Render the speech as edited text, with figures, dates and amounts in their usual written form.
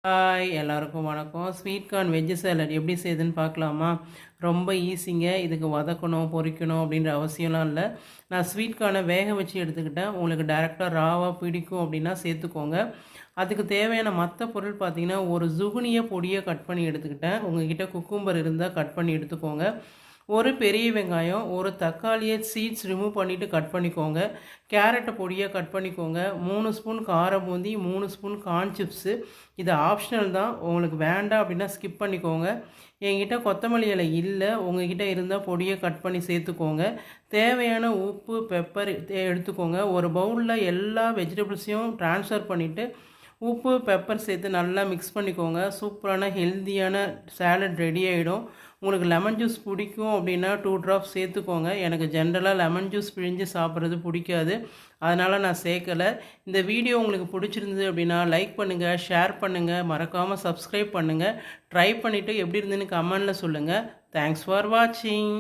Hi எல்லாருக்கும் வணக்கம். Sweet corn veg salad எப்படி செய்யுதுன்னு பார்க்கலாமா? ரொம்ப ஈஸிங்க. இதுக்கு வதக்கணும், பொரிக்கணும் அப்படின்ற அவசியம்லாம் இல்லை. நான் ஸ்வீட் கார்னை வேக வச்சு எடுத்துக்கிட்டேன். உங்களுக்கு டைரெக்டாக ராவாக பிடிக்கும் அப்படின்னா சேர்த்துக்கோங்க. அதுக்கு தேவையான மற்ற பொருள் பார்த்தீங்கன்னா, ஒரு ஜுகுனியை பொடியை கட் பண்ணி எடுத்துக்கிட்டேன். உங்ககிட்ட குக்கும்பர் இருந்தால் கட் பண்ணி எடுத்துக்கோங்க. ஒரு பெரிய வெங்காயம், ஒரு தக்காளியை சீட்ஸ் ரிமூவ் பண்ணிவிட்டு கட் பண்ணிக்கோங்க. கேரட்டை பொடியாக கட் பண்ணிக்கோங்க. 3 ஸ்பூன் கார பூந்தி, 3 ஸ்பூன் கார்ன் சிப்ஸு. இது ஆப்ஷனல் தான். உங்களுக்கு வேண்டாம் அப்படின்னா ஸ்கிப் பண்ணிக்கோங்க. என்கிட்ட கொத்தமல்லி இலை இல்லை. உங்ககிட்ட இருந்தால் பொடியை கட் பண்ணி சேர்த்துக்கோங்க. தேவையான உப்பு, பெப்பர் எடுத்துக்கோங்க. ஒரு பவுலில் எல்லா வெஜிடபிள்ஸையும் ட்ரான்ஸ்ஃபர் பண்ணிவிட்டு உப்பு, பெப்பர் சேர்த்து நல்லா மிக்ஸ் பண்ணிக்கோங்க. சூப்பரான ஹெல்த்தியான சாலட் ரெடி ஆகிடும். உங்களுக்கு லெமன் ஜூஸ் பிடிக்கும் அப்படின்னா 2 ட்ராப்ஸ் சேர்த்துக்கோங்க. எனக்கு ஜென்ரலாக லெமன் ஜூஸ் பிழிஞ்சு சாப்பிட்றது பிடிக்காது. அதனால் நான் சேர்க்கலை. இந்த வீடியோ உங்களுக்கு பிடிச்சிருந்தது அப்படின்னா லைக் பண்ணுங்கள், ஷேர் பண்ணுங்கள், மறக்காமல் சப்ஸ்கிரைப் பண்ணுங்கள். ட்ரை பண்ணிவிட்டு எப்படி இருந்துன்னு கமெண்டில் சொல்லுங்கள். தேங்க்ஸ் ஃபார் வாட்சிங்.